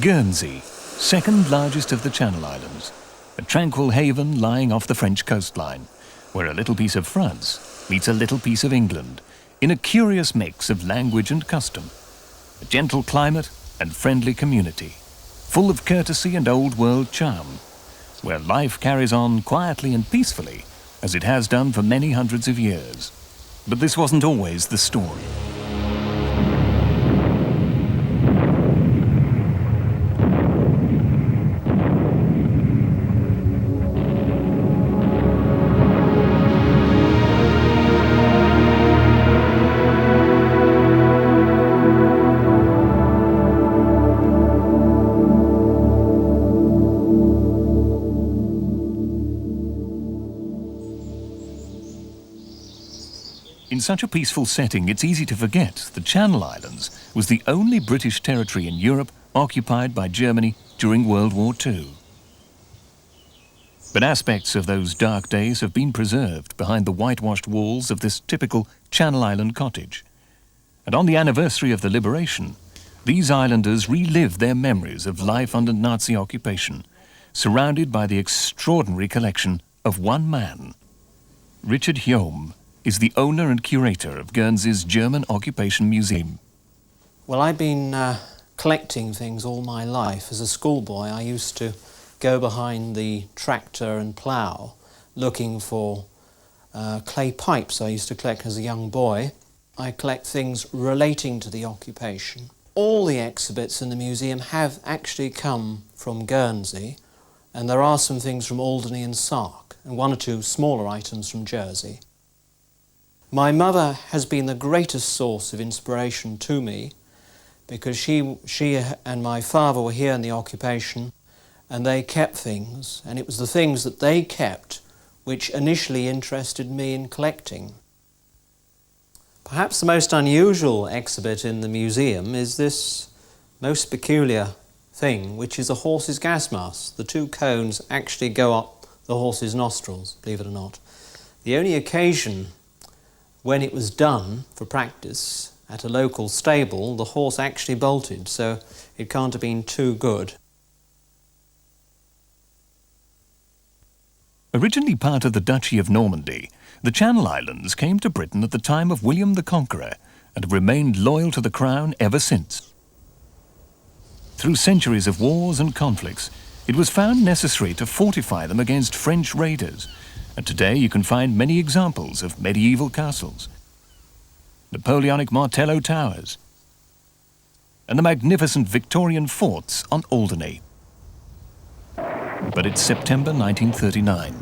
Guernsey, second largest of the Channel Islands, a tranquil haven lying off the French coastline, where a little piece of France meets a little piece of England, in a curious mix of language and custom, a gentle climate and friendly community, full of courtesy and old-world charm, where life carries on quietly and peacefully, as it has done for many hundreds of years. But this wasn't always the story. In such a peaceful setting, it's easy to forget the Channel Islands was the only British territory in Europe occupied by Germany during World War II. But aspects of those dark days have been preserved behind the whitewashed walls of this typical Channel Island cottage. And on the anniversary of the liberation, these islanders relive their memories of life under Nazi occupation, surrounded by the extraordinary collection of one man. Richard Hume is the owner and curator of Guernsey's German Occupation Museum. Well, I've been collecting things all my life. As a schoolboy, I used to go behind the tractor and plough looking for clay pipes I used to collect as a young boy. I collect things relating to the occupation. All the exhibits in the museum have actually come from Guernsey, and there are some things from Alderney and Sark, and one or two smaller items from Jersey. My mother has been the greatest source of inspiration to me because she and my father were here in the occupation and they kept things, and it was the things that they kept which initially interested me in collecting. Perhaps the most unusual exhibit in the museum is this most peculiar thing, which is a horse's gas mask. The two cones actually go up the horse's nostrils, believe it or not. The only occasion when it was done for practice at a local stable, the horse actually bolted, so it can't have been too good. Originally part of the Duchy of Normandy, the Channel Islands came to Britain at the time of William the Conqueror and have remained loyal to the Crown ever since. Through centuries of wars and conflicts, it was found necessary to fortify them against French raiders, and today you can find many examples of medieval castles, Napoleonic Martello towers, and the magnificent Victorian forts on Alderney. But it's September 1939,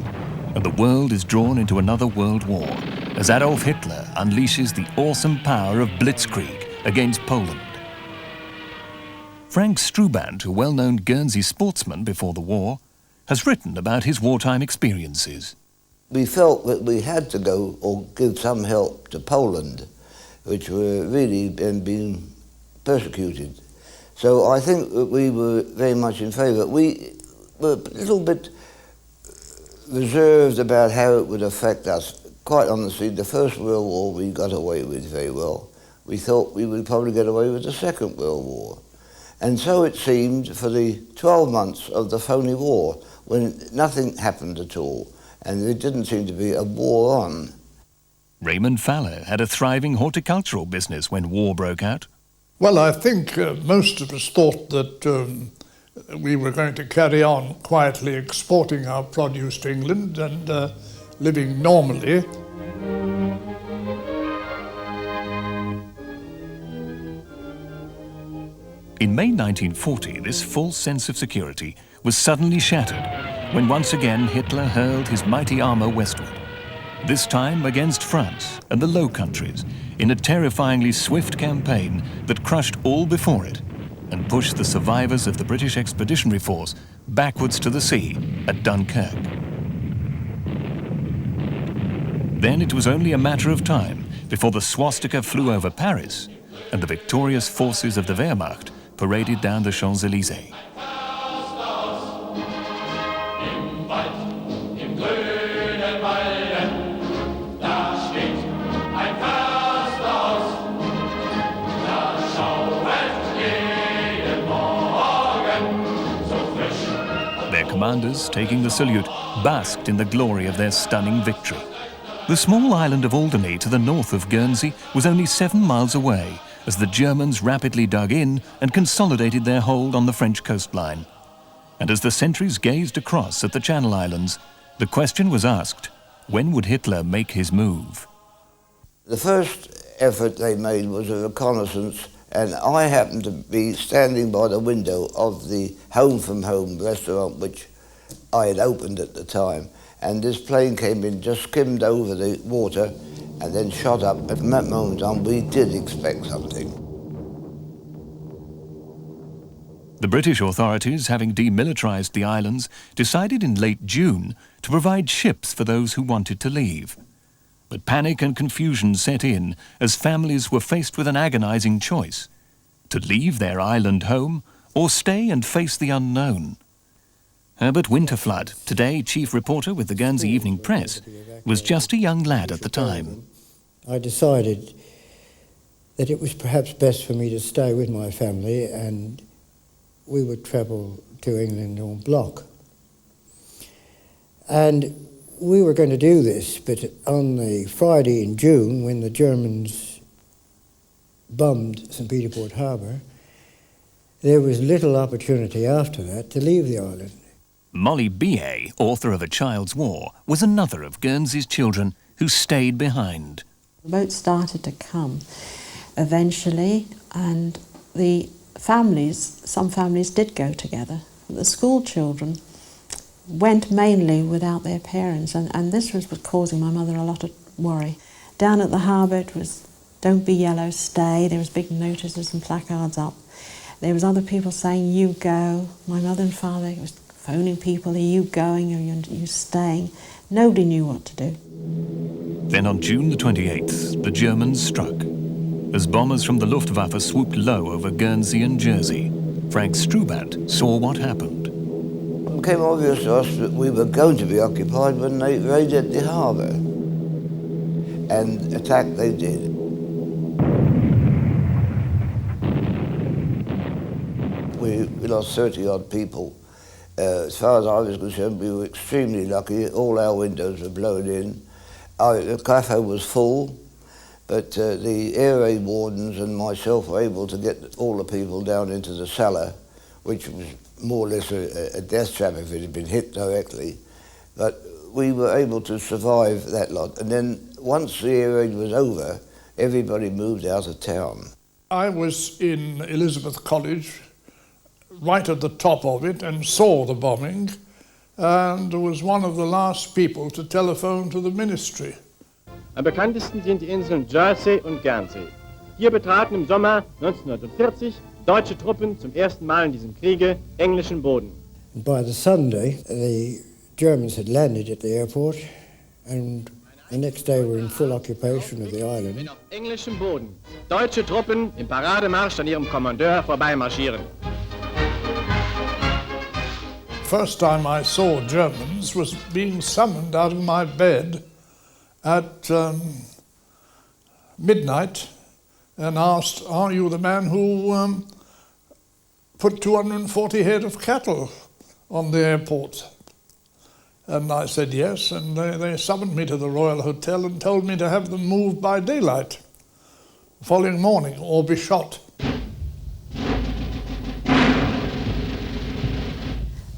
and the world is drawn into another world war as Adolf Hitler unleashes the awesome power of Blitzkrieg against Poland. Frank Strubant, a well-known Guernsey sportsman before the war, has written about his wartime experiences. We felt that we had to go or give some help to Poland, which were really being persecuted. So I think that we were very much in favour. We were a little bit reserved about how it would affect us. Quite honestly, the First World War we got away with very well. We thought we would probably get away with the Second World War. And so it seemed for the 12 months of the phony war, when nothing happened at all, and there didn't seem to be a war on. Raymond Faller had a thriving horticultural business when war broke out. Well, I think most of us thought that we were going to carry on quietly exporting our produce to England and living normally. In May 1940, this false sense of security was suddenly shattered when once again Hitler hurled his mighty armour westward, this time against France and the Low Countries, in a terrifyingly swift campaign that crushed all before it and pushed the survivors of the British Expeditionary Force backwards to the sea at Dunkirk. Then it was only a matter of time before the swastika flew over Paris and the victorious forces of the Wehrmacht paraded down the Champs-Élysées. commanders taking the salute basked in the glory of their stunning victory. The small island of Alderney to the north of Guernsey was only 7 miles away as the Germans rapidly dug in and consolidated their hold on the French coastline. And as the sentries gazed across at the Channel Islands, the question was asked, when would Hitler make his move? The first effort they made was a reconnaissance, and I happened to be standing by the window of the Home from Home restaurant, which I had opened at the time, and this plane came in, just skimmed over the water, and then shot up. And from that moment on, we did expect something. The British authorities, having demilitarized the islands, decided in late June to provide ships for those who wanted to leave. But panic and confusion set in as families were faced with an agonizing choice: to leave their island home or stay and face the unknown. Herbert Winterflood, today chief reporter with the Guernsey Evening Press, was just a young lad at the time. I decided that it was perhaps best for me to stay with my family, and we would travel to England en bloc. And we were going to do this, but on the Friday in June, when the Germans bombed St. Peter Port Harbour, there was little opportunity after that to leave the island. Molly B.A., author of A Child's War, was another of Guernsey's children who stayed behind. The boats started to come eventually, and the families, some families did go together. The school children went mainly without their parents, and this was causing my mother a lot of worry. Down at the harbour it was, "Don't be yellow, stay." There was big notices and placards up. There was other people saying, "You go." My mother and father was phoning people, "Are you going or are you staying?" Nobody knew what to do. Then on June the 28th, the Germans struck. As bombers from the Luftwaffe swooped low over Guernsey and Jersey, Frank Strubat saw what happened. It became obvious to us that we were going to be occupied when they raided the harbour. And attack they did. We lost 30-odd people. As far as I was concerned, we were extremely lucky. All our windows were blown in. The cafe was full, but the air raid wardens and myself were able to get all the people down into the cellar, which was more or less a death trap if it had been hit directly. But we were able to survive that lot. And then once the air raid was over, everybody moved out of town. I was in Elizabeth College, right at the top of it, and saw the bombing, and was one of the last people to telephone to the ministry. Am bekanntesten sind die Inseln Jersey und Guernsey. Hier betraten im Sommer 1940 deutsche Truppen zum ersten Mal in diesem Kriege englischen Boden. And by the Sunday, the Germans had landed at the airport, and the next day were in full occupation of the island. Wenn auf englischem Boden deutsche Truppen im Parademarsch an ihrem Kommandeur vorbeimarschieren. First time I saw Germans was being summoned out of my bed at midnight and asked, "Are you the man who put 240 head of cattle on the airport?" And I said yes, and they summoned me to the Royal Hotel and told me to have them moved by daylight the following morning or be shot.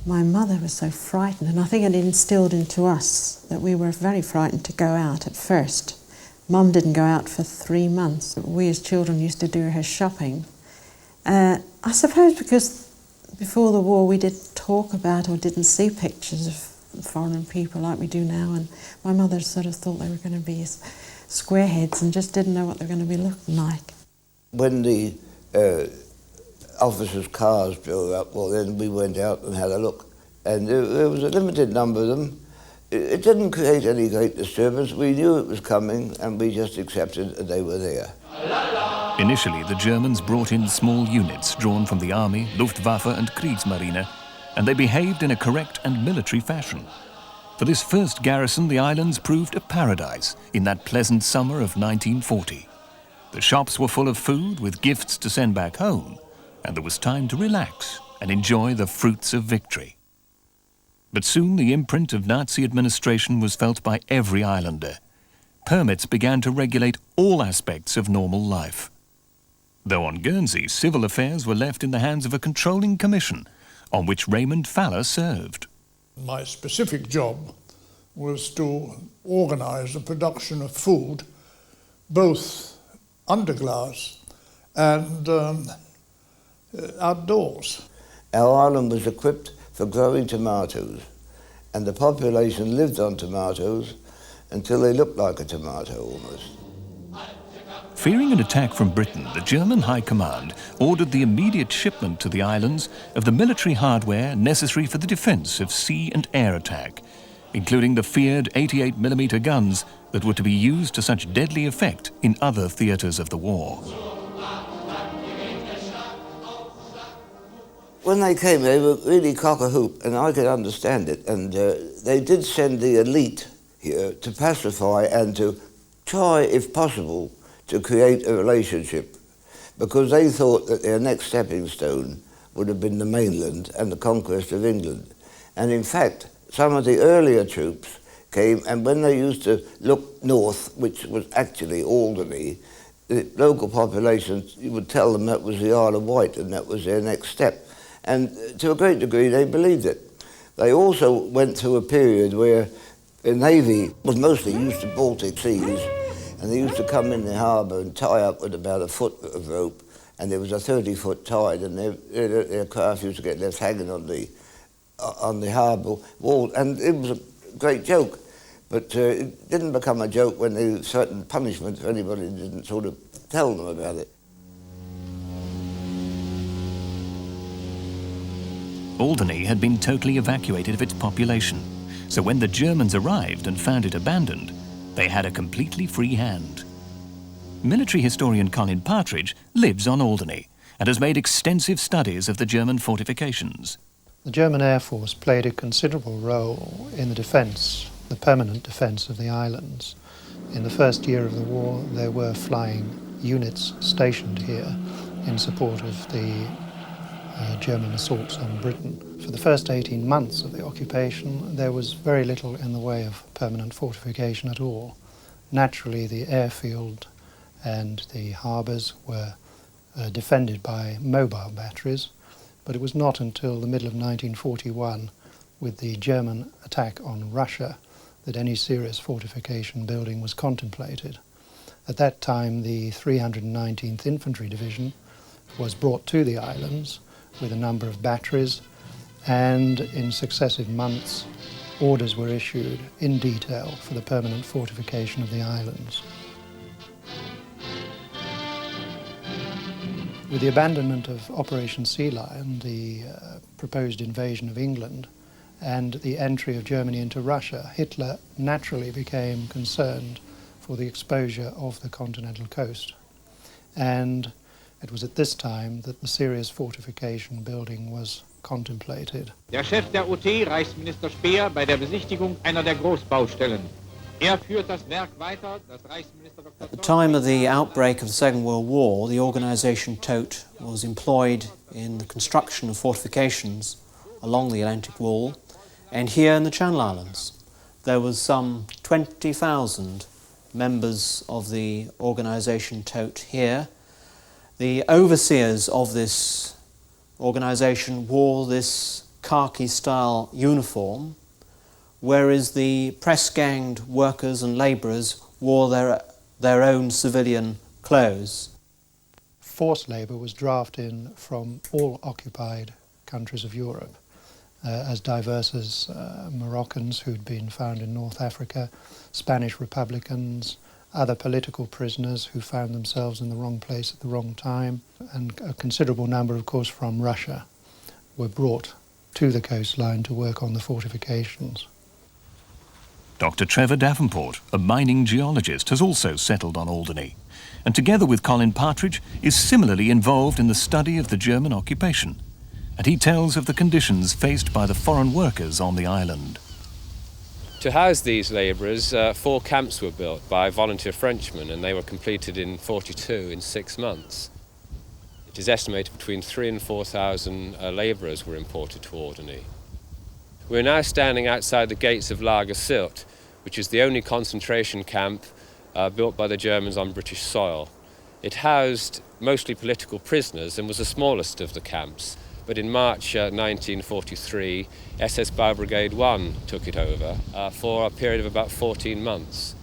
My mother was so frightened, and I think it instilled into us that we were very frightened to go out at first. Mum didn't go out for 3 months. We as children used to do her shopping. I suppose because before the war we didn't talk about or didn't see pictures of foreign people like we do now, and my mother sort of thought they were going to be squareheads and just didn't know what they were going to be looking like. When the officers' cars drove up, well then we went out and had a look, and there was a limited number of them. It didn't create any great disturbance. We knew it was coming and we just accepted that they were there. Initially, the Germans brought in small units drawn from the army, Luftwaffe and Kriegsmarine, and they behaved in a correct and military fashion. For this first garrison, the islands proved a paradise in that pleasant summer of 1940. The shops were full of food with gifts to send back home, and there was time to relax and enjoy the fruits of victory. But soon the imprint of Nazi administration was felt by every islander. Permits began to regulate all aspects of normal life. Though on Guernsey, civil affairs were left in the hands of a controlling commission, on which Raymond Faller served. My specific job was to organise the production of food, both under glass and outdoors. Our island was equipped for growing tomatoes, and the population lived on tomatoes until they looked like a tomato almost. Fearing an attack from Britain, the German High Command ordered the immediate shipment to the islands of the military hardware necessary for the defence of sea and air attack, including the feared 88mm guns that were to be used to such deadly effect in other theatres of the war. When they came, they were really cock-a-hoop, and I could understand it. And they did send the elite here to pacify and to try, if possible, to create a relationship, because they thought that their next stepping stone would have been the mainland and the conquest of England. And in fact, some of the earlier troops came, and when they used to look north, which was actually Alderney, the local population, you would tell them that was the Isle of Wight and that was their next step. And to a great degree, they believed it. They also went through a period where the Navy was mostly used to Baltic seas, and they used to come in the harbour and tie up with about a foot of rope, and there was a 30-foot tide, and their craft used to get left hanging on the harbour wall, and it was a great joke. But it didn't become a joke when there were certain punishments for anybody who didn't sort of tell them about it. Alderney had been totally evacuated of its population, so when the Germans arrived and found it abandoned, they had a completely free hand. Military historian Colin Partridge lives on Alderney and has made extensive studies of the German fortifications. The German Air Force played a considerable role in the defence, the permanent defence of the islands. In the first year of the war, there were flying units stationed here in support of the German assaults on Britain. For the first 18 months of the occupation, there was very little in the way of permanent fortification at all. Naturally, the airfield and the harbours were defended by mobile batteries, but it was not until the middle of 1941, with the German attack on Russia, that any serious fortification building was contemplated. At that time, the 319th Infantry Division was brought to the islands with a number of batteries, and in successive months orders were issued in detail for the permanent fortification of the islands. With the abandonment of Operation Sea Lion, the proposed invasion of England, and the entry of Germany into Russia, Hitler naturally became concerned for the exposure of the continental coast. And it was at this time that the serious fortification building was contemplated. Der Chef der OT, Reichsminister Speer, bei der Besichtigung einer der Großbaustellen. Er führt das Werk weiter, das Reichsminister Dr. At the time of the outbreak of the Second World War, the organisation TOT was employed in the construction of fortifications along the Atlantic Wall and here in the Channel Islands. There was some 20,000 members of the organisation TOT here. The overseers of this organisation wore this khaki-style uniform, whereas the press-ganged workers and labourers wore their own civilian clothes. Forced labour was drafted in from all occupied countries of Europe, as diverse as Moroccans who'd been found in North Africa, Spanish Republicans, other political prisoners who found themselves in the wrong place at the wrong time, and a considerable number, of course, from Russia were brought to the coastline to work on the fortifications. Dr. Trevor Davenport, a mining geologist, has also settled on Alderney, and together with Colin Partridge is similarly involved in the study of the German occupation. And he tells of the conditions faced by the foreign workers on the island. To house these labourers, 4 camps were built by volunteer Frenchmen, and they were completed in 42 in 6 months. It is estimated between 3,000 and 4,000 labourers were imported to Alderney. We're now standing outside the gates of Lager Sylt, which is the only concentration camp built by the Germans on British soil. It housed mostly political prisoners and was the smallest of the camps. But in March 1943, SS Bau Brigade 1 took it over for a period of about 14 months.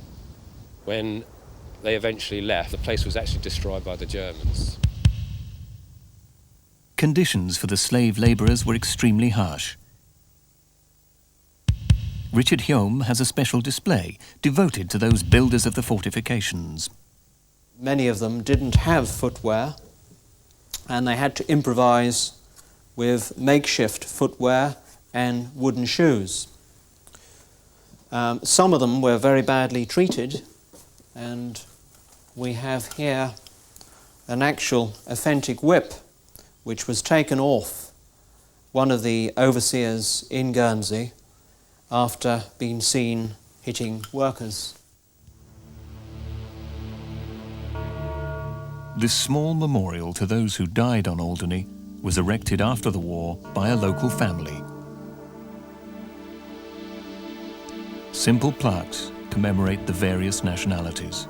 When they eventually left, the place was actually destroyed by the Germans. Conditions for the slave labourers were extremely harsh. Richard Hume has a special display devoted to those builders of the fortifications. Many of them didn't have footwear, and they had to improvise with makeshift footwear and wooden shoes. Some of them were very badly treated, and we have here an actual authentic whip which was taken off one of the overseers in Guernsey after being seen hitting workers. This small memorial to those who died on Alderney was erected after the war by a local family. Simple plaques commemorate the various nationalities.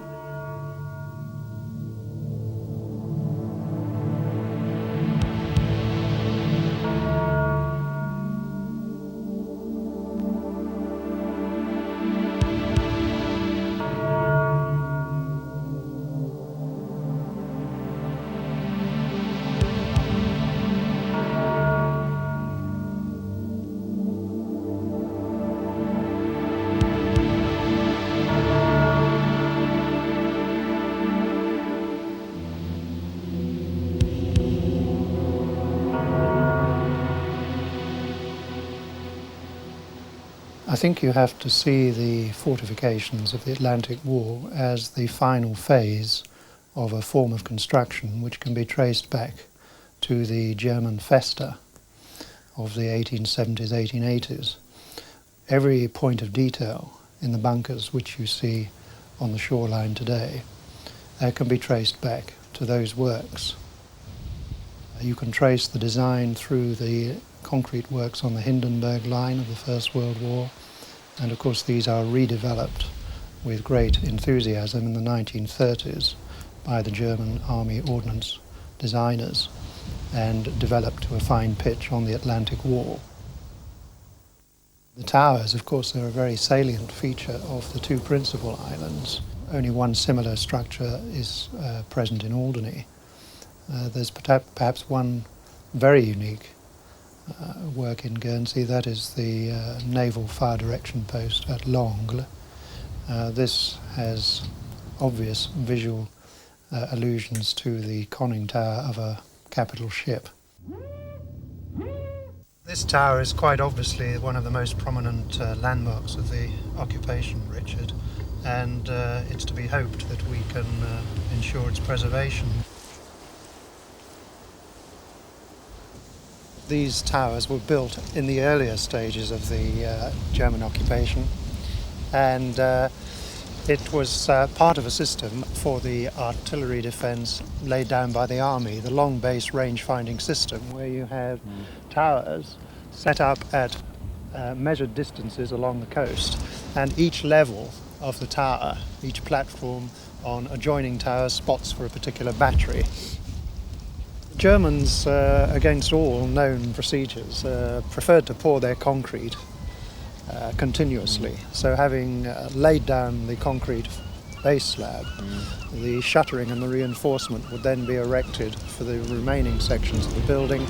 I think you have to see the fortifications of the Atlantic War as the final phase of a form of construction which can be traced back to the German Festa of the 1870s, 1880s. Every point of detail in the bunkers which you see on the shoreline today can be traced back to those works. You can trace the design through the concrete works on the Hindenburg line of the First World War, and of course these are redeveloped with great enthusiasm in the 1930s by the German Army Ordnance designers and developed to a fine pitch on the Atlantic Wall. The towers, of course, are a very salient feature of the two principal islands. Only one similar structure is present in Alderney. There's perhaps one very unique work in Guernsey, that is the Naval Fire Direction Post at L'Angle. This has obvious visual allusions to the conning tower of a capital ship. This tower is quite obviously one of the most prominent landmarks of the occupation, Richard, and it's to be hoped that we can ensure its preservation. These towers were built in the earlier stages of the German occupation, and it was part of a system for the artillery defence laid down by the army, the long base range finding system, where you have towers set up at measured distances along the coast, and each level of the tower, each platform on adjoining towers, spots for a particular battery. Germans, against all known procedures, preferred to pour their concrete continuously. So having laid down the concrete base slab, the shuttering and the reinforcement would then be erected for the remaining sections of the building,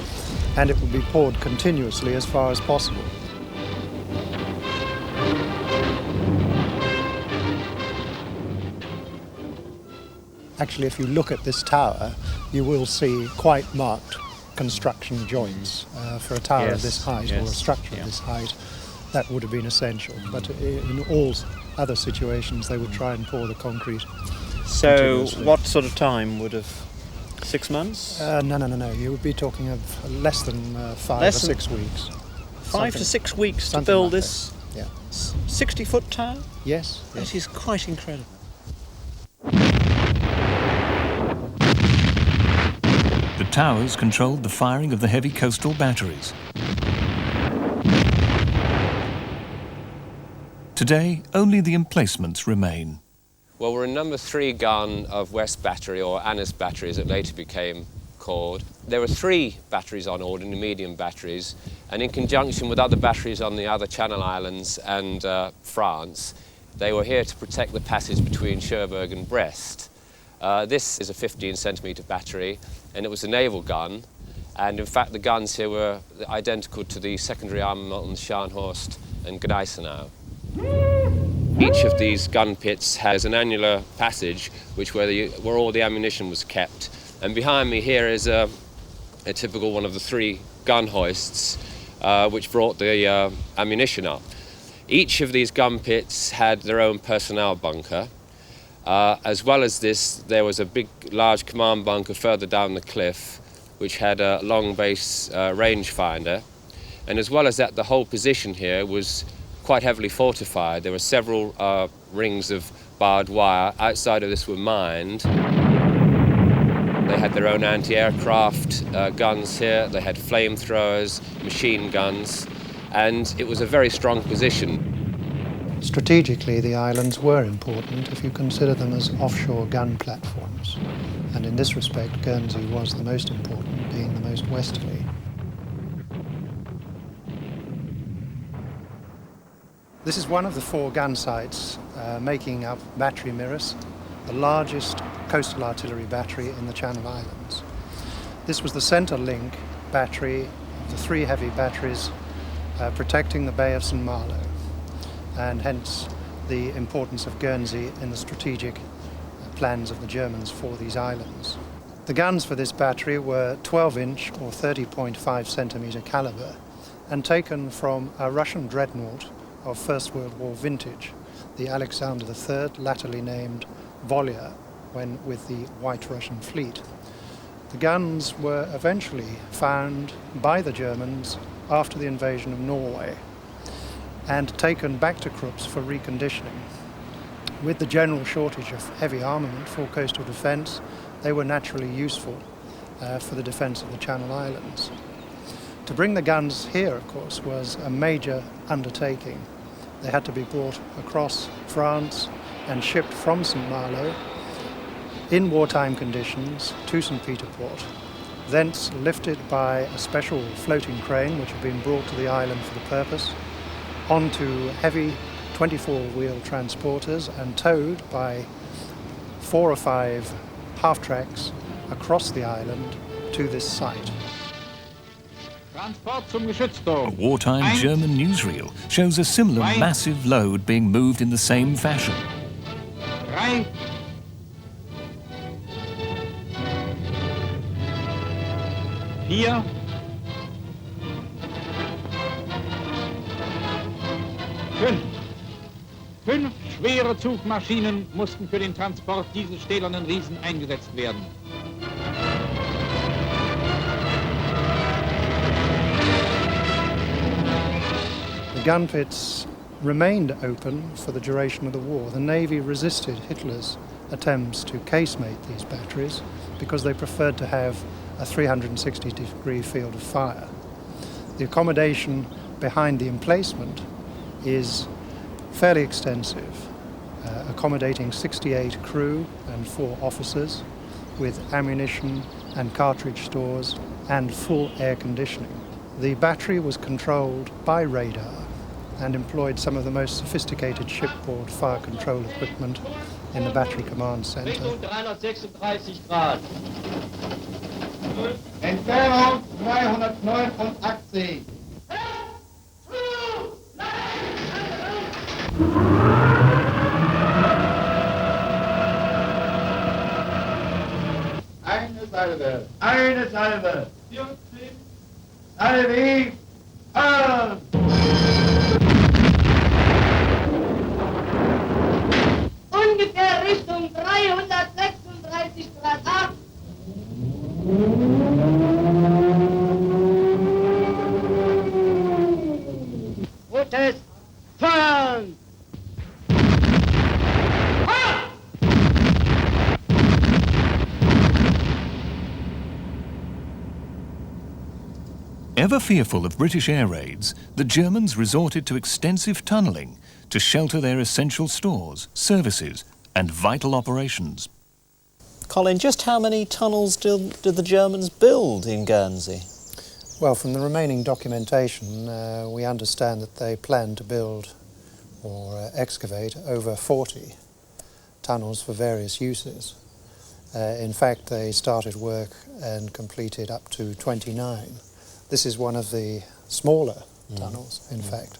and it would be poured continuously as far as possible. Actually, if you look at this tower, you will see quite marked construction joints. For a tower of this height, or a structure of this height, that would have been essential. But in all other situations, they would try and pour the concrete. So what sort of time would have, 6 months? No. You would be talking of less than 5 or 6 weeks. 5 to 6 weeks to build this 60-foot tower? Yes. That is quite incredible. The towers controlled the firing of the heavy coastal batteries. Today, only the emplacements remain. Well, we're in number 3 gun of West Battery, or Annis Battery as it later became called. There were 3 batteries on ordinary medium batteries, and in conjunction with other batteries on the other Channel Islands and France, they were here to protect the passage between Cherbourg and Brest. This is a 15-centimetre battery, and it was a naval gun, and in fact the guns here were identical to the secondary armament on Scharnhorst and Gneisenau. Each of these gun pits has an annular passage where all the ammunition was kept. And behind me here is a typical one of the 3 gun hoists which brought the ammunition up. Each of these gun pits had their own personnel bunker. As well as this, there was a large command bunker further down the cliff which had a long base rangefinder. And as well as that, the whole position here was quite heavily fortified. There were several rings of barbed wire. Outside of this were mined. They had their own anti-aircraft guns here. They had flamethrowers, machine guns, and it was a very strong position. Strategically, the islands were important if you consider them as offshore gun platforms. And in this respect, Guernsey was the most important, being the most westerly. This is one of the 4 gun sites making up Battery Mirrors, the largest coastal artillery battery in the Channel Islands. This was the centre link battery of the 3 heavy batteries protecting the Bay of St. Malo, and hence the importance of Guernsey in the strategic plans of the Germans for these islands. The guns for this battery were 12-inch or 30.5 centimetre calibre, and taken from a Russian dreadnought of First World War vintage, the Alexander III, latterly named Volya, when with the White Russian fleet. The guns were eventually found by the Germans after the invasion of Norway and taken back to Krups for reconditioning. With the general shortage of heavy armament for coastal defence, they were naturally useful for the defence of the Channel Islands. To bring the guns here, of course, was a major undertaking. They had to be brought across France and shipped from St. Malo in wartime conditions to St. Peter Port, thence lifted by a special floating crane which had been brought to the island for the purpose, onto heavy 24-wheel transporters and towed by 4 or 5 half-tracks across the island to this site. A wartime German newsreel shows a similar massive load being moved in the same fashion. 3, 4, 5. 5 schwere Zugmaschinen mussten für den Transport dieses stählernen Riesen eingesetzt werden. The gun pits remained open for the duration of the war. The Navy resisted Hitler's attempts to casemate these batteries because they preferred to have a 360-degree field of fire. The accommodation behind the emplacement is fairly extensive, accommodating 68 crew and 4 officers with ammunition and cartridge stores and full air conditioning. The battery was controlled by radar and employed some of the most sophisticated shipboard fire control equipment in the Battery Command Center. Entfernung 389. Eine Salve. Salve. Ungefähr Richtung 336 Grad 8. Rotes Fahren! Ever fearful of British air raids, the Germans resorted to extensive tunnelling to shelter their essential stores, services and vital operations. Colin, just how many tunnels did the Germans build in Guernsey? Well, from the remaining documentation, we understand that they planned to build or excavate over 40 tunnels for various uses. In fact, they started work and completed up to 29. This is one of the smaller tunnels, in fact.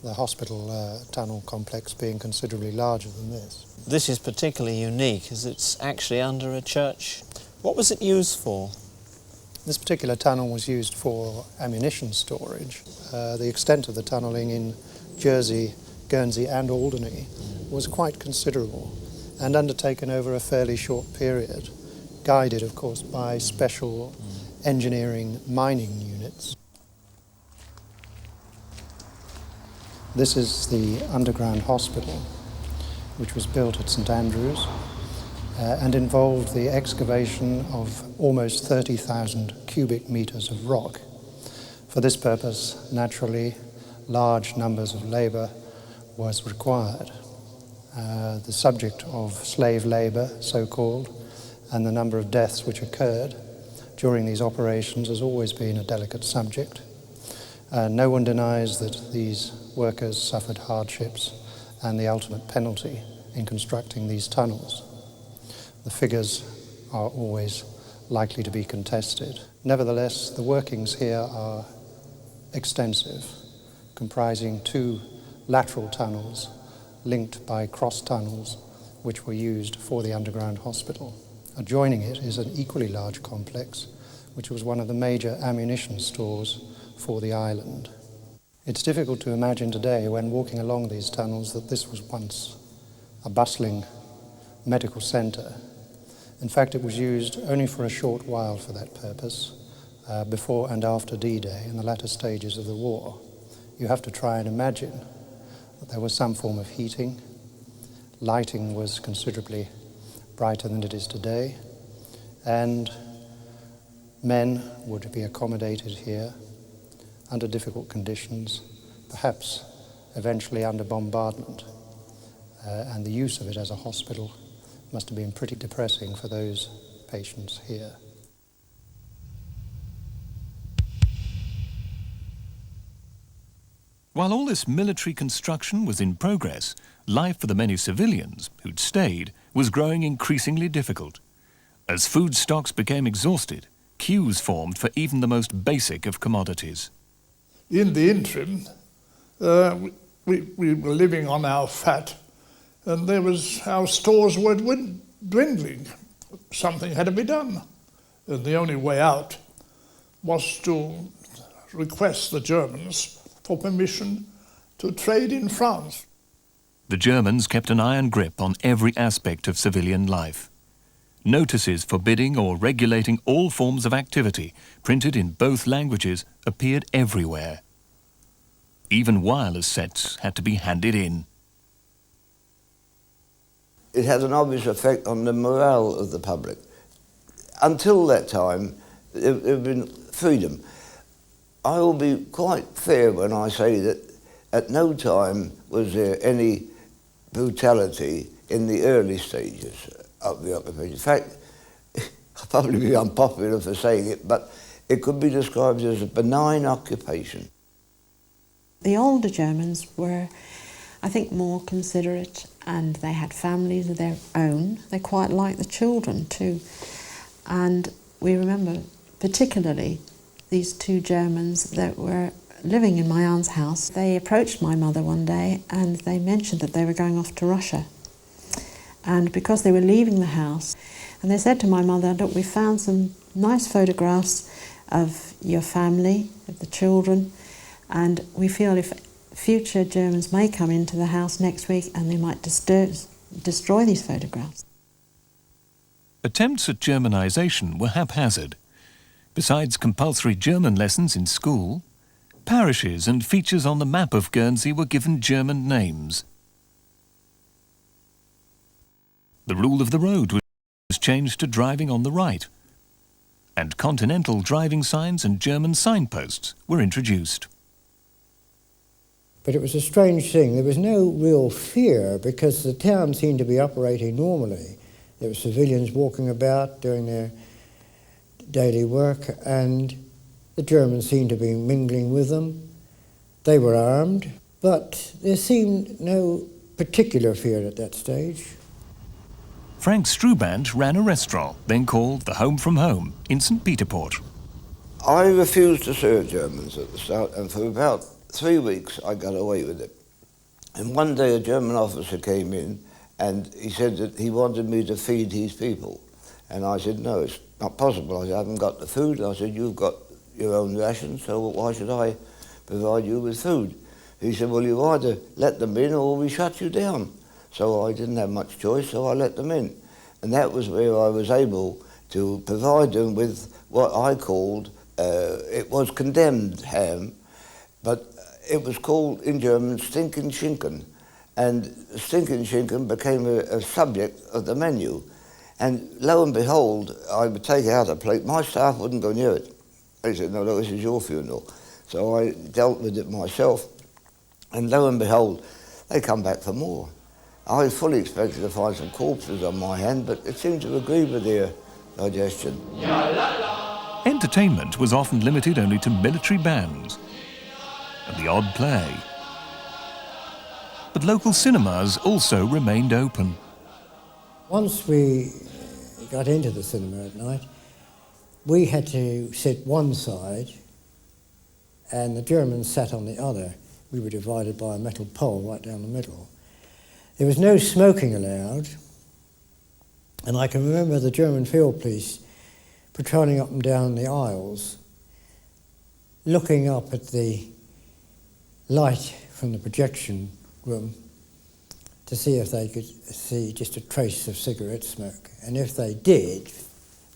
The hospital tunnel complex being considerably larger than this. This is particularly unique as it's actually under a church. What was it used for? This particular tunnel was used for ammunition storage. The extent of the tunnelling in Jersey, Guernsey and Alderney was quite considerable and undertaken over a fairly short period, guided of course by special engineering mining units. This is the underground hospital, which was built at St Andrews and involved the excavation of almost 30,000 cubic metres of rock. For this purpose, naturally, large numbers of labour was required. The subject of slave labour, so-called, and the number of deaths which occurred during these operations has always been a delicate subject. No one denies that these workers suffered hardships and the ultimate penalty in constructing these tunnels. The figures are always likely to be contested. Nevertheless, the workings here are extensive, comprising 2 lateral tunnels linked by cross tunnels which were used for the underground hospital. Adjoining it is an equally large complex which was one of the major ammunition stores for the island. It's difficult to imagine today, when walking along these tunnels, that this was once a bustling medical centre. In fact, it was used only for a short while for that purpose, before and after D-Day, in the latter stages of the war. You have to try and imagine that there was some form of heating. Lighting was considerably brighter than it is today, and men would be accommodated here under difficult conditions, perhaps eventually under bombardment. And the use of it as a hospital must have been pretty depressing for those patients here. While all this military construction was in progress, life for the many civilians who'd stayed was growing increasingly difficult. As food stocks became exhausted, queues formed for even the most basic of commodities. In the interim, we were living on our fat, and our stores were dwindling. Something had to be done. And the only way out was to request the Germans for permission to trade in France. The Germans kept an iron grip on every aspect of civilian life. Notices forbidding or regulating all forms of activity, printed in both languages, appeared everywhere. Even wireless sets had to be handed in. It had an obvious effect on the morale of the public. Until that time, there had been freedom. I will be quite fair when I say that at no time was there any brutality in the early stages of the occupation. In fact, I'll probably be unpopular for saying it, but it could be described as a benign occupation. The older Germans were, I think, more considerate, and they had families of their own. They quite liked the children too. And we remember particularly these 2 Germans that were living in my aunt's house. They approached my mother one day and they mentioned that they were going off to Russia. And because they were leaving the house, and they said to my mother, look, we found some nice photographs of your family, of the children, and we feel if future Germans may come into the house next week and they might destroy these photographs. Attempts at Germanization were haphazard. Besides compulsory German lessons in school, parishes and features on the map of Guernsey were given German names. The rule of the road was changed to driving on the right, and continental driving signs and German signposts were introduced. But it was a strange thing. There was no real fear because the town seemed to be operating normally. There were civilians walking about doing their daily work, and the Germans seemed to be mingling with them. They were armed, but there seemed no particular fear at that stage. Frank Strubant ran a restaurant, then called the Home from Home, in St. Peterport. I refused to serve Germans at the start, and for about 3 weeks I got away with it. And one day a German officer came in and he said that he wanted me to feed his people. And I said, no, it's not possible. I said, I haven't got the food. And I said, you've got your own rations, so why should I provide you with food? He said, well, you either let them in or we shut you down. So I didn't have much choice, so I let them in. And that was where I was able to provide them with what I called, it was condemned ham, but it was called in German stinking Schinken. And stinking Schinken became a subject of the menu. And lo and behold, I would take out a plate, my staff wouldn't go near it. They said, no, this is your funeral. So I dealt with it myself, and lo and behold, they come back for more. I fully expected to find some corpses on my hand, but it seemed to agree with their digestion. Entertainment was often limited only to military bands and the odd play. But local cinemas also remained open. Once we got into the cinema at night, we had to sit one side and the Germans sat on the other. We were divided by a metal pole right down the middle. There was no smoking allowed, and I can remember the German field police patrolling up and down the aisles, looking up at the light from the projection room to see if they could see just a trace of cigarette smoke. And if they did,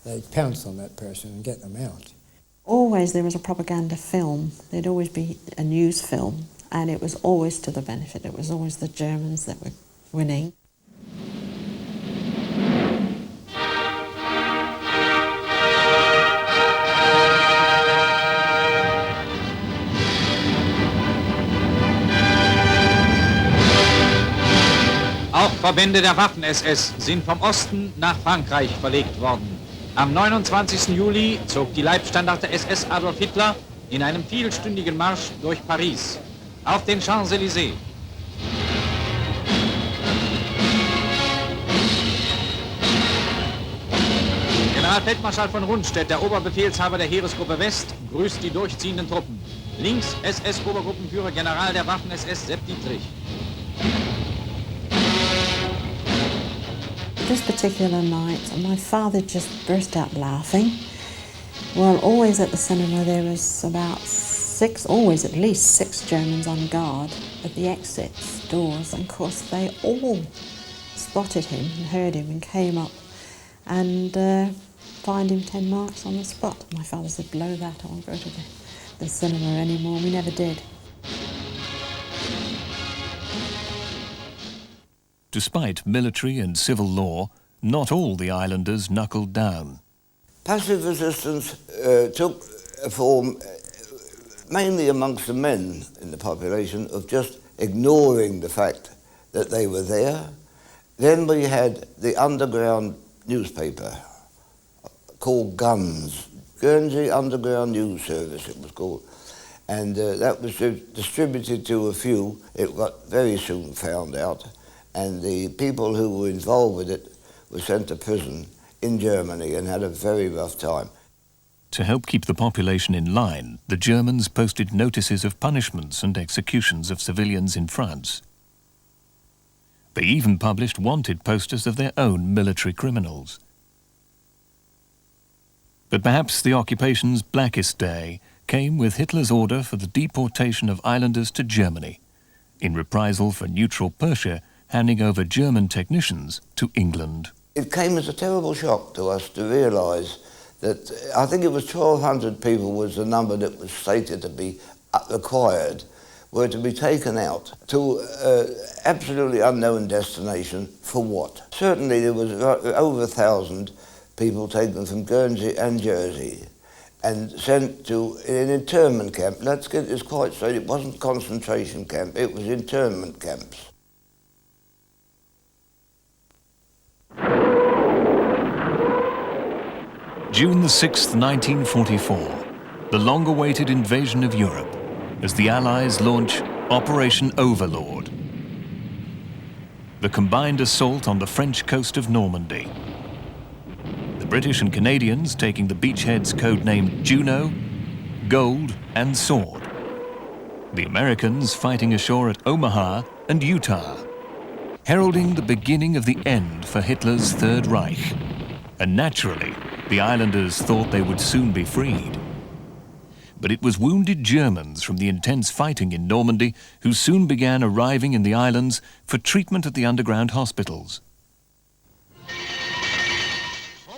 they'd pounce on that person and get them out. Always there was a propaganda film. There'd always be a news film, and it was always to the benefit. It was always the Germans that were winning. Auch Verbände der Waffen-SS sind vom Osten nach Frankreich verlegt worden. Am 29. Juli zog die Leibstandarte der SS Adolf Hitler in einem vielstündigen Marsch durch Paris auf den Champs-Élysées. Generalfeldmarschall von Rundstedt, der Oberbefehlshaber der Heeresgruppe West, grüßt die durchziehenden Truppen. Links SS-Obergruppenführer General der Waffen-SS Sepp Dietrich. This particular night, my father just burst out laughing. Well, always at the cinema there was about always at least six Germans on guard at the exits doors, and of course they all spotted him and heard him and came up and fined him 10 marks on the spot. My father said, blow that, I won't go to the cinema anymore. We never did. Despite military and civil law, not all the islanders knuckled down. Passive resistance took a form mainly amongst the men in the population of just ignoring the fact that they were there. Then we had the underground newspaper called Guns, Guernsey Underground News Service it was called, and that was distributed to a few. It got very soon found out, and the people who were involved with it were sent to prison in Germany and had a very rough time. To help keep the population in line, the Germans posted notices of punishments and executions of civilians in France. They even published wanted posters of their own military criminals. But perhaps the occupation's blackest day came with Hitler's order for the deportation of islanders to Germany, in reprisal for neutral Persia handing over German technicians to England. It came as a terrible shock to us to realise that I think it was 1,200 people was the number that was stated to be required, were to be taken out to absolutely unknown destination for what? Certainly there was over 1,000 people taken from Guernsey and Jersey, and sent to an internment camp. Let's get this quite straight, it wasn't concentration camp, it was internment camps. June the 6th, 1944, the long-awaited invasion of Europe, as the Allies launch Operation Overlord, the combined assault on the French coast of Normandy. The British and Canadians taking the beachheads codenamed Juno, Gold and Sword. The Americans fighting ashore at Omaha and Utah, heralding the beginning of the end for Hitler's Third Reich. And naturally, the islanders thought they would soon be freed. But it was wounded Germans from the intense fighting in Normandy who soon began arriving in the islands for treatment at the underground hospitals.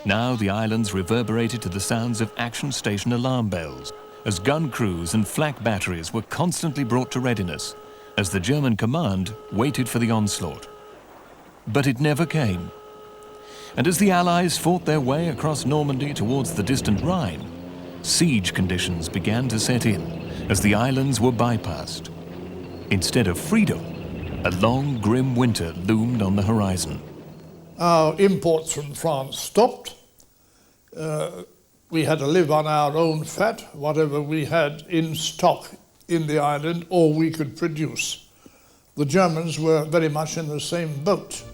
Now the islands reverberated to the sounds of action station alarm bells, as gun crews and flak batteries were constantly brought to readiness, as the German command waited for the onslaught. But it never came. And as the Allies fought their way across Normandy towards the distant Rhine, siege conditions began to set in as the islands were bypassed. Instead of freedom, a long, grim winter loomed on the horizon. Our imports from France stopped. We had to live on our own fat, whatever we had in stock in the island, or we could produce. The Germans were very much in the same boat.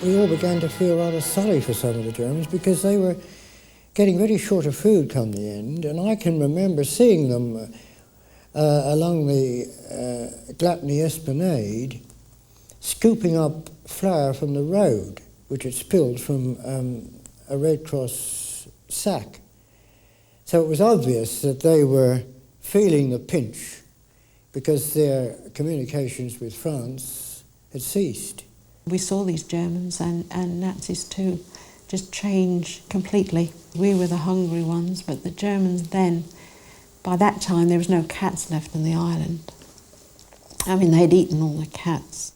We all began to feel rather sorry for some of the Germans because they were getting very short of food come the end, and I can remember seeing them along the Gluttony Esplanade scooping up flour from the road, which had spilled from a Red Cross sack. So it was obvious that they were feeling the pinch because their communications with France had ceased. We saw these Germans and Nazis too just change completely. We were the hungry ones, but the Germans then, by that time there was no cats left on the island. I mean, they'd eaten all the cats.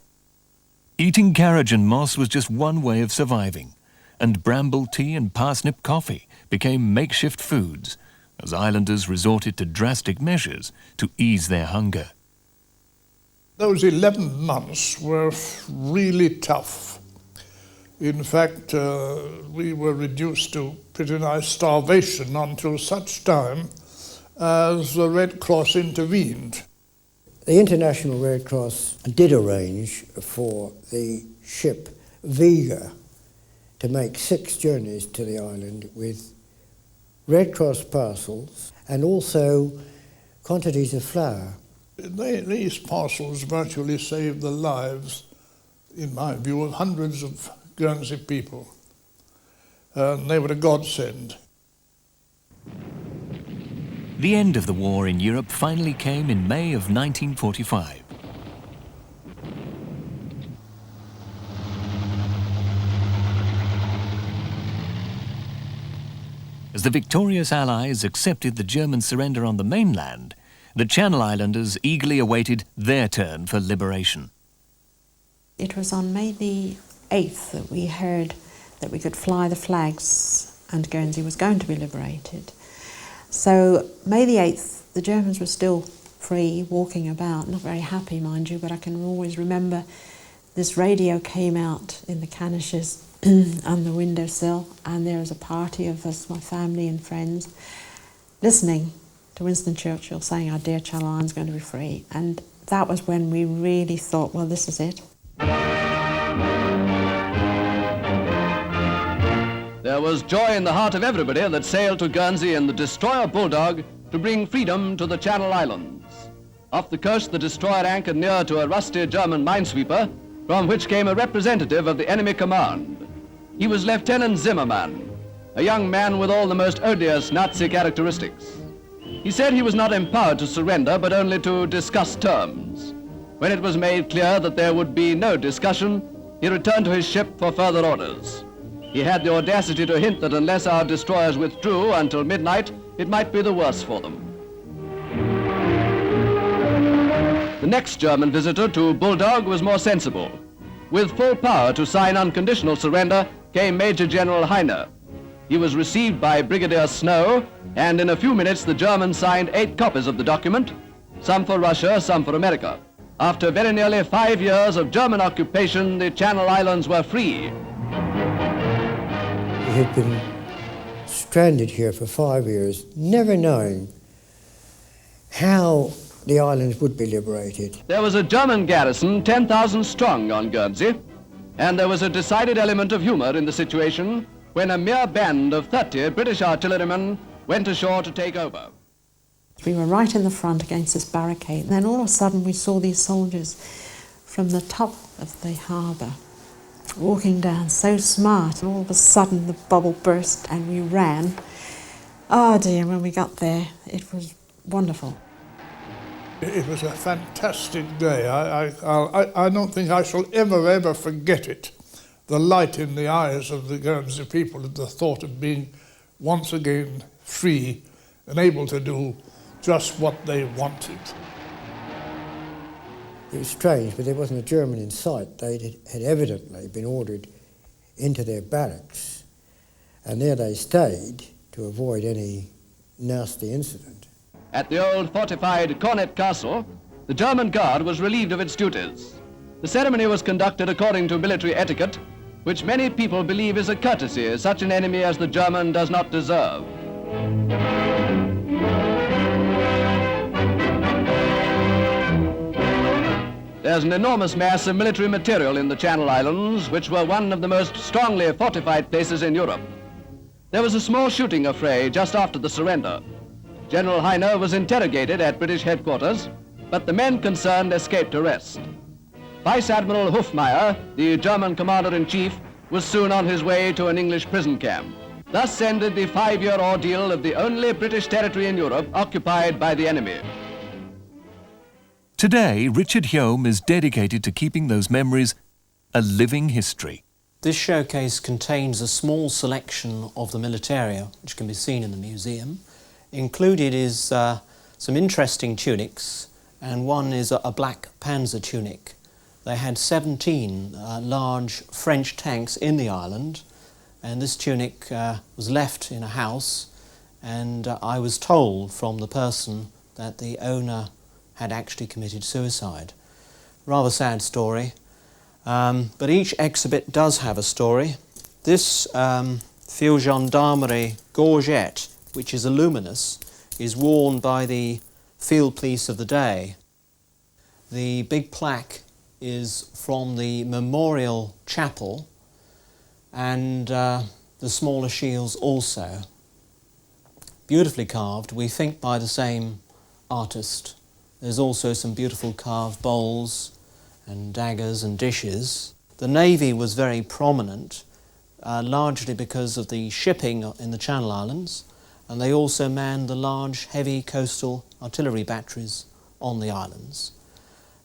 Eating carriage and moss was just one way of surviving, and bramble tea and parsnip coffee became makeshift foods as islanders resorted to drastic measures to ease their hunger. Those 11 months were really tough. In fact, we were reduced to pretty nice starvation until such time as the Red Cross intervened. The International Red Cross did arrange for the ship Vega to make 6 journeys to the island with Red Cross parcels and also quantities of flour. These parcels virtually saved the lives, in my view, of hundreds of Guernsey people. They were a godsend. The end of the war in Europe finally came in May of 1945. As the victorious Allies accepted the German surrender on the mainland, the Channel Islanders eagerly awaited their turn for liberation. It was on May the 8th that we heard that we could fly the flags and Guernsey was going to be liberated. So May the 8th, the Germans were still free, walking about, not very happy, mind you, but I can always remember this radio came out in the Canishes on the windowsill, and there was a party of us, my family and friends, listening to Winston Churchill saying our dear Channel Islands going to be free. And that was when we really thought, well, this is it. There was joy in the heart of everybody that sailed to Guernsey in the destroyer Bulldog to bring freedom to the Channel Islands. Off the coast, the destroyer anchored near to a rusty German minesweeper, from which came a representative of the enemy command. He was Lieutenant Zimmermann, a young man with all the most odious Nazi characteristics. He said he was not empowered to surrender, but only to discuss terms. When it was made clear that there would be no discussion, he returned to his ship for further orders. He had the audacity to hint that unless our destroyers withdrew until midnight, it might be the worse for them. The next German visitor to Bulldog was more sensible. With full power to sign unconditional surrender, came Major General Heine. He was received by Brigadier Snow, and in a few minutes the Germans signed 8 copies of the document, some for Russia, some for America. After very nearly 5 years of German occupation, the Channel Islands were free. We had been stranded here for 5 years, never knowing how the islands would be liberated. There was a German garrison 10,000 strong on Guernsey, and there was a decided element of humor in the situation when a mere band of 30 British artillerymen went ashore to take over. We were right in the front against this barricade, and then all of a sudden we saw these soldiers from the top of the harbour walking down, so smart, and all of a sudden the bubble burst and we ran. Oh dear, when we got there it was wonderful. It was a fantastic day. I don't think I shall ever forget it. The light in the eyes of the Guernsey people at the thought of being once again free and able to do just what they wanted. It was strange, but there wasn't a German in sight. They had evidently been ordered into their barracks, and there they stayed to avoid any nasty incident. At the old fortified Cornet Castle, the German guard was relieved of its duties. The ceremony was conducted according to military etiquette, which many people believe is a courtesy such an enemy as the German does not deserve. There's an enormous mass of military material in the Channel Islands, which were one of the most strongly fortified places in Europe. There was a small shooting affray just after the surrender. General Heine was interrogated at British headquarters, but the men concerned escaped arrest. Vice Admiral Hofmeyer, the German commander-in-chief, was soon on his way to an English prison camp. Thus ended the 5-year ordeal of the only British territory in Europe occupied by the enemy. Today, Richard Hume is dedicated to keeping those memories a living history. This showcase contains a small selection of the militaria, which can be seen in the museum. Included is some interesting tunics, and one is a black panzer tunic. They had 17 large French tanks in the island, and this tunic was left in a house, and I was told from the person that the owner had actually committed suicide. Rather sad story, but each exhibit does have a story. This Field Gendarmerie gorget, which is a luminous, is worn by the field police of the day. The big plaque is from the memorial chapel, and the smaller shields also. Beautifully carved, we think by the same artist. There's also some beautiful carved bowls and daggers and dishes. The Navy was very prominent, largely because of the shipping in the Channel Islands, and they also manned the large, heavy coastal artillery batteries on the islands.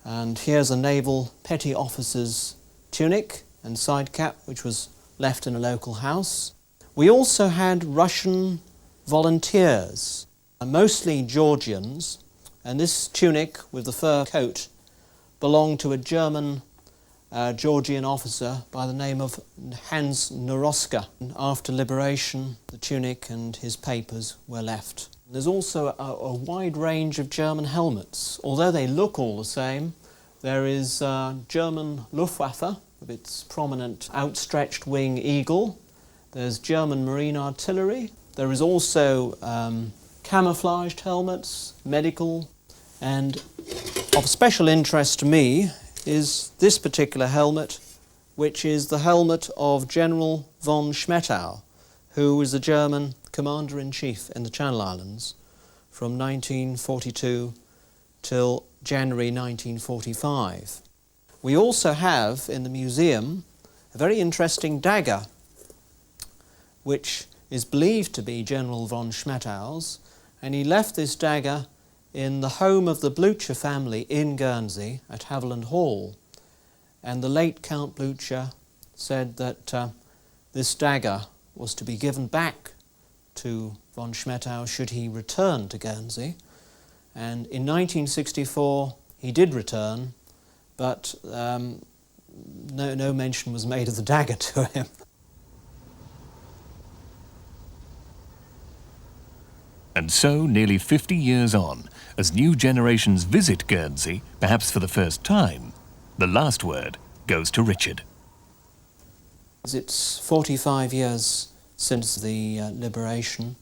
And here's a naval petty officer's tunic and side cap, which was left in a local house. We also had Russian volunteers, mostly Georgians, and this tunic with the fur coat belonged to a German Georgian officer by the name of Hans Noroska. After liberation, the tunic and his papers were left. There's also a wide range of German helmets. Although they look all the same, there is German Luftwaffe with its prominent outstretched wing eagle. There's German marine artillery. There is also camouflaged helmets, medical, and of special interest to me is this particular helmet, which is the helmet of General von Schmettau, who was the German Commander-in-Chief in the Channel Islands from 1942 till January 1945. We also have in the museum a very interesting dagger, which is believed to be General von Schmettau's, and he left this dagger in the home of the Blucher family in Guernsey at Haviland Hall. And the late Count Blucher said that this dagger was to be given back to von Schmettau should he return to Guernsey. And in 1964 he did return, but no mention was made of the dagger to him. And so, nearly 50 years on, as new generations visit Guernsey, perhaps for the first time, the last word goes to Richard. It's 45 years since the liberation.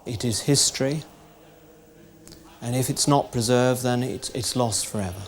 It is history, and if it's not preserved, then it's lost forever.